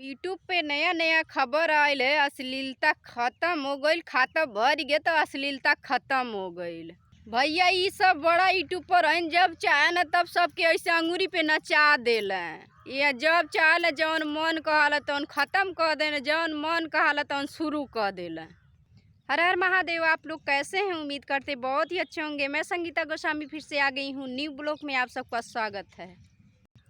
YouTube पे नया नया खबर आयल है, अश्लीलता खत्म हो गईल। खाता भर गए तो अश्लीलता खत्म हो गईल। भैया ये सब बड़ा यूट्यूबर हैं, जब चाहे न तब सबके ऐसे अंगूरी पे नचा देला। ये जब चाहे जौन मन कहला तौन खत्म कर देना, जौन मन कहला तौन शुरू कर देला। हर हर महादेव। आप लोग कैसे हैं? उम्मीद करते बहुत ही अच्छे होंगे। मैं संगीता गोस्वामी फिर से आ गई हूँ न्यू ब्लॉग में। आप सबका स्वागत है।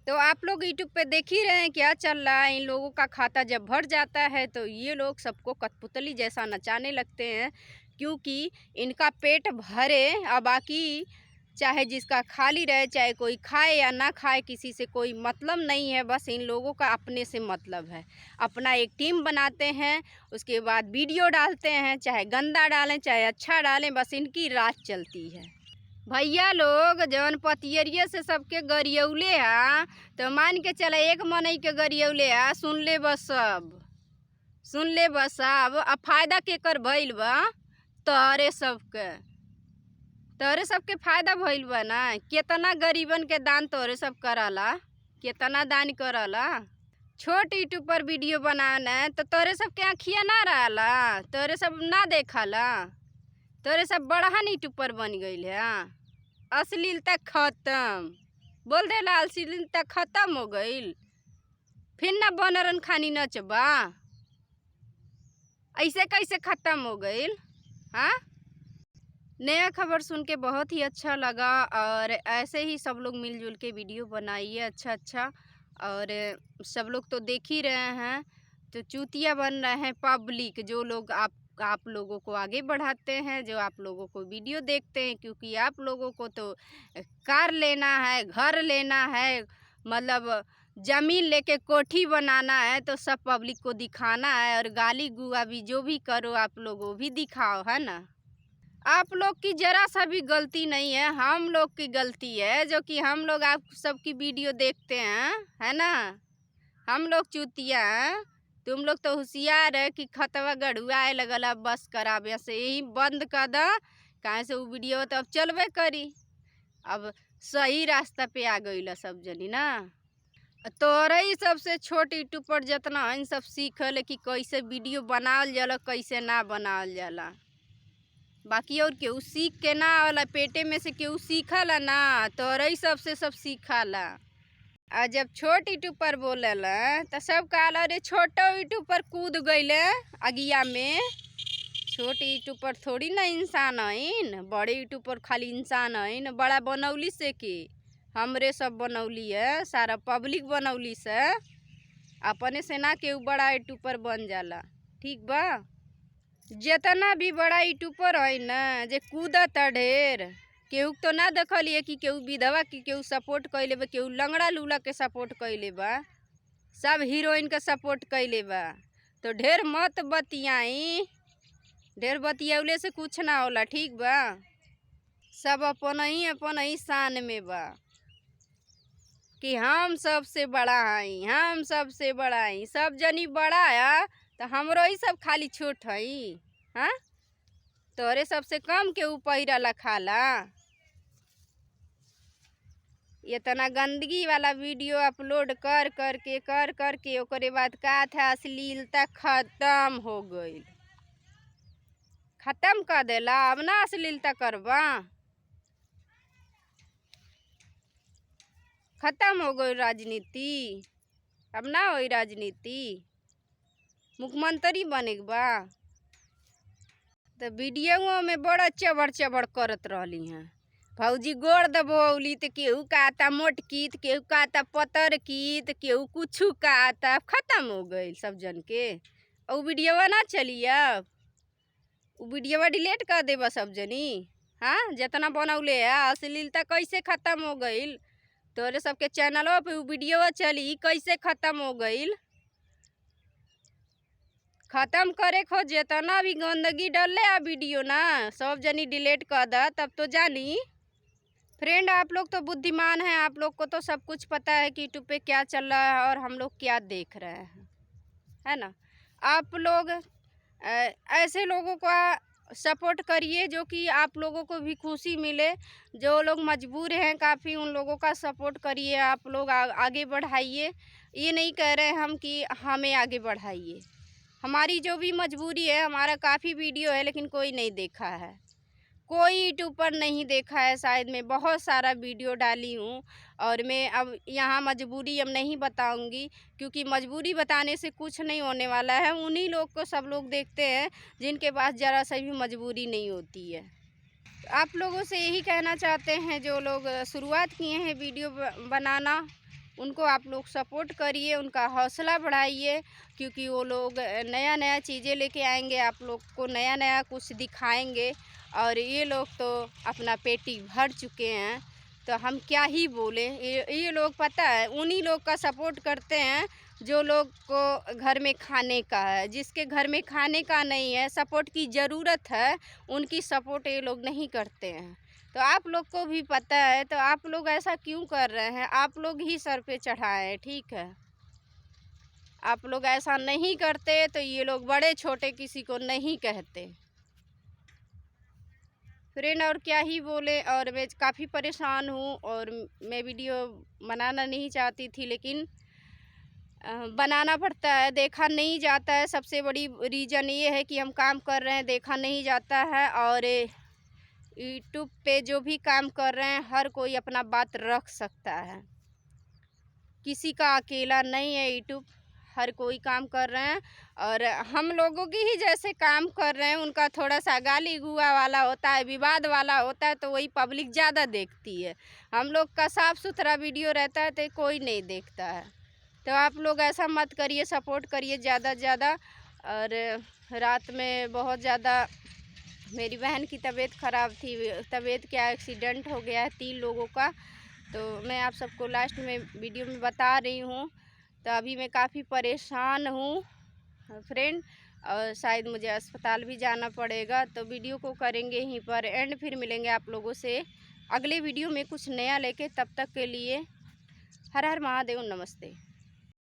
तो आप लोग यूट्यूब पे देख ही रहे हैं क्या चल रहा है। इन लोगों का खाता जब भर जाता है तो ये लोग सबको कठपुतली जैसा नचाने लगते हैं, क्योंकि इनका पेट भरे और बाकी चाहे जिसका खाली रहे, चाहे कोई खाए या ना खाए, किसी से कोई मतलब नहीं है। बस इन लोगों का अपने से मतलब है। अपना एक टीम बनाते हैं, उसके बाद वीडियो डालते हैं, चाहे गंदा डालें चाहे अच्छा डालें, बस इनकी राज चलती है। भैया लोग जौन पतियरिया से सबके गरियौले हा, तो मान के चला एक मनई के गरियौले हा, सुन ले बस सब, सुन ले बस सब। अब फायदा केकर भइल बा? तोहरे सबके फायदा भइल बा ना। कितना गरीबन के दान तोहरे सब करला, कितना दान करला। छोट यूट्यूब पर वीडियो बनाना है तो तोहरे सबके आँखिया ना रहला, तोहरे सब ना देखला, तोहरे सब बड़हन यूट्यूब पर बन गईल है। अश्लीलता खत्म बोल देला, अश्लीलता खत्म हो गईल। फिर ना बनरन खानी नचबा, ऐसे कैसे खत्म हो गईल? हाँ, नया खबर सुन के बहुत ही अच्छा लगा। और ऐसे ही सब लोग मिलजुल के वीडियो बनाइए अच्छा। और सब लोग तो देख ही रहे हैं, तो चूतिया बन रहे हैं पब्लिक, जो लोग आप लोगों को आगे बढ़ाते हैं, जो आप लोगों को वीडियो देखते हैं। क्योंकि आप लोगों को तो कार लेना है, घर लेना है, मतलब ज़मीन लेके कोठी बनाना है, तो सब पब्लिक को दिखाना है। और गाली गुआ भी जो भी करो आप लोग वो भी दिखाओ, है ना। आप लोग की जरा सा भी गलती नहीं है, हम लोग की गलती है, जो कि हम लोग आप सबकी वीडियो देखते हैं, है ना। हम लोग चूतिया हैं, तुम लोग तो होशियार है कि खतवा गढ़ुआए लगल। अब बस कराबे से यही बंद कर द, कहाँ से वो वीडियो तो अब चलबे करी। अब सही रास्ता पे आ गई सब जनी ना। तोरे ही सबसे छोट यूट्यूब पर जितना है सब सीखल कि कैसे वीडियो बनावल जाला, कैसे ना बनावल जाला। बाकी और केहू सीख के ना आवला, पेटे में से केहू सीखला ना, तोरे ही सबसे सब सीखला। आ जब छोट यूट्यूब पर बोलेला तो सब कहला अरे छोटो यूट्यूब पर कूद गईले अगिया में। छोट यूट्यूब पर थोड़ी ना इंसान आइन, बड़े यूट्यूब पर खाली इंसान आइन। बड़ा बनौली से कि हमरे सब बनौली है, सारा पब्लिक बनौली से, अपने से ना केहू बड़ा यूट्यूब पर बन जाला। ठीक बा। जितना भी बड़ा यूट्यूबर है ना, जे कूदत ढेर, केहू तो ना देखलिए कि केहू विधवा की केहू सपोर्ट कैले बा, केहू लंगड़ा लूला के सपोर्ट कैले बा, सब हीरोइन के सपोर्ट कैले बा। तो ढेर मत बतियाई, ढेर बतियौले से कुछ ना होला। ठीक बा। सब अपन ही शान में बा कि हम सबसे बड़ा हई, हम सबसे बड़ा हई। सब जनी बड़ा है तो हमरो ही सब खाली छोट हई। हाँ, तोरे सबसे कम के ऊपर लखाला। इतना गंदगी वाला वीडियो अपलोड कर के ओकरे बाद का था, अश्लीलता खत्म हो गई। खत्म कर देला, अब ना अश्लीलता करबा। खत्म हो गई राजनीति, अब ना होई राजनीति। मुख्यमंत्री बने के बा तो वीडियो में बड़ा चबड़ करत रहली हैं। भौजी गोड़ दबौली तो केहू कहता मोटकी, तो केहू कहता पतर की, तो केहू कुछ कहता। खत्म हो गई सब जन के। और वीडियो ना चली, अब वीडियो डिलीट कर देबा सब जनी। हाँ, जितना बनौले है अश्लीलता कैसे खत्म हो गई। तोरे सबके चैनलों पे वीडियो चली, कैसे खत्म हो गई। खत्म करे खो जितना भी गंदगी डले आ वीडियो ना, सब जनी डिलीट कर दा, तब तो जानी। फ्रेंड, आप लोग तो बुद्धिमान हैं, आप लोग को तो सब कुछ पता है कि यूट्यूब पे क्या चल रहा है और हम लोग क्या देख रहे हैं, है ना। आप लोग ऐसे लोगों का सपोर्ट करिए, जो कि आप लोगों को भी खुशी मिले। जो लोग मजबूर हैं काफ़ी, उन लोगों का सपोर्ट करिए, आप लोग आगे बढ़ाइए। ये नहीं कह रहे हम कि हमें आगे बढ़ाइए। हमारी जो भी मजबूरी है, हमारा काफ़ी वीडियो है लेकिन कोई नहीं देखा है, कोई यूट्यूब पर नहीं देखा है। शायद मैं बहुत सारा वीडियो डाली हूँ और मैं अब यहाँ मजबूरी अब नहीं बताऊँगी, क्योंकि मजबूरी बताने से कुछ नहीं होने वाला है। उन्हीं लोग को सब लोग देखते हैं जिनके पास ज़रा सा भी मजबूरी नहीं होती है। आप लोगों से यही कहना चाहते हैं, जो लोग शुरुआत किए हैं वीडियो बनाना, उनको आप लोग सपोर्ट करिए, उनका हौसला बढ़ाइए, क्योंकि वो लोग नया नया चीज़ें लेके आएंगे, आप लोग को नया नया कुछ दिखाएंगे। और ये लोग तो अपना पेटी भर चुके हैं, तो हम क्या ही बोलें। ये लोग पता है उन्हीं लोग का सपोर्ट करते हैं जो लोग को घर में खाने का है। जिसके घर में खाने का नहीं है, सपोर्ट की ज़रूरत है, उनकी सपोर्ट ये लोग नहीं करते हैं। तो आप लोग को भी पता है, तो आप लोग ऐसा क्यों कर रहे हैं? आप लोग ही सर पे चढ़ाएं, ठीक है। आप लोग ऐसा नहीं करते तो ये लोग बड़े छोटे किसी को नहीं कहते। फ्रेंड और क्या ही बोले, और मैं काफ़ी परेशान हूँ और मैं वीडियो बनाना नहीं चाहती थी, लेकिन बनाना पड़ता है, देखा नहीं जाता है। सबसे बड़ी रीज़न ये है कि हम काम कर रहे हैं, देखा नहीं जाता है। और यूट्यूब पे जो भी काम कर रहे हैं, हर कोई अपना बात रख सकता है, किसी का अकेला नहीं है यूट्यूब, हर कोई काम कर रहे हैं। और हम लोगों की ही जैसे काम कर रहे हैं, उनका थोड़ा सा गाली गुआ वाला होता है, विवाद वाला होता है, तो वही पब्लिक ज़्यादा देखती है। हम लोग का साफ़ सुथरा वीडियो रहता है तो कोई नहीं देखता है। तो आप लोग ऐसा मत करिए, सपोर्ट करिए ज़्यादा से ज़्यादा। और रात में बहुत ज़्यादा मेरी बहन की तबीयत ख़राब थी, तबीयत क्या एक्सीडेंट हो गया है 3 लोगों का, तो मैं आप सबको लास्ट में वीडियो में बता रही हूँ। तो अभी मैं काफ़ी परेशान हूँ फ्रेंड, और शायद मुझे अस्पताल भी जाना पड़ेगा। तो वीडियो को करेंगे यहीं पर एंड, फिर मिलेंगे आप लोगों से अगले वीडियो में कुछ नया लेके। तब तक के लिए हर हर महादेव, नमस्ते।